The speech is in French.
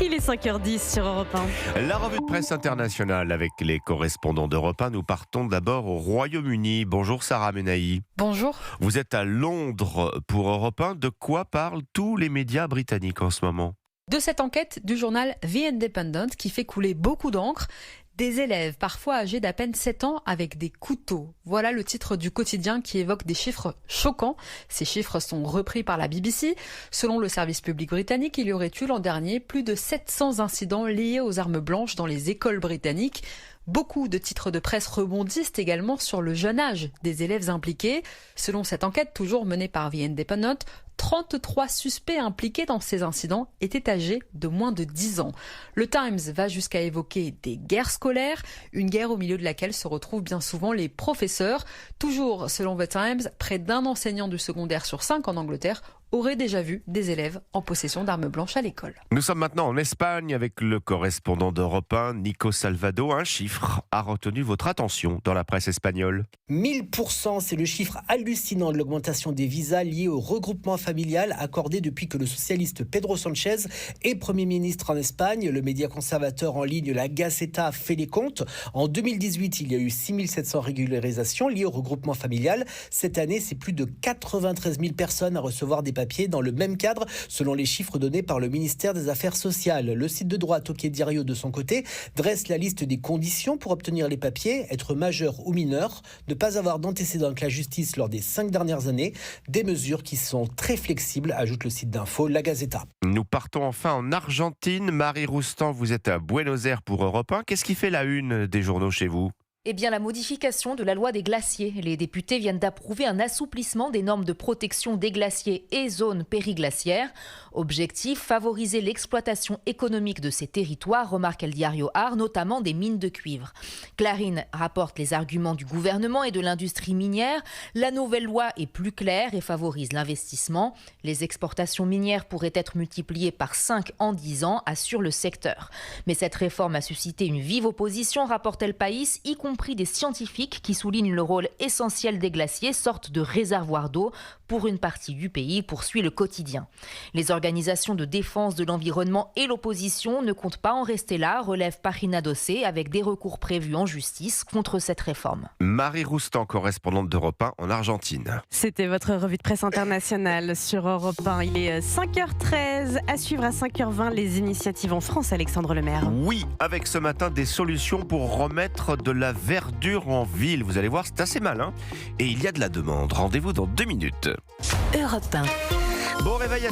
Il est 5h10 sur Europe 1. La revue de presse internationale avec les correspondants d'Europe 1. Nous partons d'abord au Royaume-Uni. Bonjour Sarah Menahi. Bonjour. Vous êtes à Londres pour Europe 1. De quoi parlent tous les médias britanniques en ce moment ? De cette enquête du journal The Independent qui fait couler beaucoup d'encre. Des élèves, parfois âgés d'à peine 7 ans, avec des couteaux. Voilà le titre du quotidien qui évoque des chiffres choquants. Ces chiffres sont repris par la BBC. Selon le service public britannique, il y aurait eu l'an dernier plus de 700 incidents liés aux armes blanches dans les écoles britanniques. Beaucoup de titres de presse rebondissent également sur le jeune âge des élèves impliqués. Selon cette enquête, toujours menée par The Independent, 33 suspects impliqués dans ces incidents étaient âgés de moins de 10 ans. Le Times va jusqu'à évoquer des guerres scolaires, une guerre au milieu de laquelle se retrouvent bien souvent les professeurs. Toujours selon The Times, près d'un enseignant du secondaire sur 5 en Angleterre aurait déjà vu des élèves en possession d'armes blanches à l'école. Nous sommes maintenant en Espagne avec le correspondant d'Europe 1, Nico Salvado. Un chiffre a retenu votre attention dans la presse espagnole. 1000%, c'est le chiffre hallucinant de l'augmentation des visas liés au regroupement familial accordé depuis que le socialiste Pedro Sánchez est Premier ministre en Espagne. Le média conservateur en ligne La Gaceta fait les comptes. En 2018, il y a eu 6700 régularisations liées au regroupement familial. Cette année, c'est plus de 93 000 personnes à recevoir des papiers dans le même cadre, selon les chiffres donnés par le ministère des Affaires sociales. Le site de droite OK Diario, de son côté, dresse la liste des conditions pour obtenir les papiers: être majeur ou mineur, ne pas avoir d'antécédents avec la justice lors des 5 dernières années. Des mesures qui sont très flexibles, ajoute le site d'info La Gaceta. Nous partons enfin en Argentine. Marie Roustan, vous êtes à Buenos Aires pour Europe 1. Qu'est-ce qui fait la une des journaux chez vous ? Eh bien, la modification de la loi des glaciers. Les députés viennent d'approuver un assouplissement des normes de protection des glaciers et zones périglaciaires. Objectif, favoriser l'exploitation économique de ces territoires, remarque El Diario AR, notamment des mines de cuivre. Clarín rapporte les arguments du gouvernement et de l'industrie minière. La nouvelle loi est plus claire et favorise l'investissement. Les exportations minières pourraient être multipliées par 5 en 10 ans, assure le secteur. Mais cette réforme a suscité une vive opposition, rapporte El País, y compris des scientifiques qui soulignent le rôle essentiel des glaciers, sorte de réservoir d'eau pour une partie du pays, poursuit le quotidien. Les organisations de défense de l'environnement et l'opposition ne comptent pas en rester là, relève Página 12, avec des recours prévus en justice contre cette réforme. Marie Roustan, correspondante d'Europe 1 en Argentine. C'était votre revue de presse internationale sur Europe 1. Il est 5h13. À suivre à 5h20 les initiatives en France, Alexandre Lemaire. Oui, avec ce matin des solutions pour remettre de la verdure en ville. Vous allez voir, c'est assez malin. Et il y a de la demande. Rendez-vous dans 2 minutes. Europe 1. Bon réveil à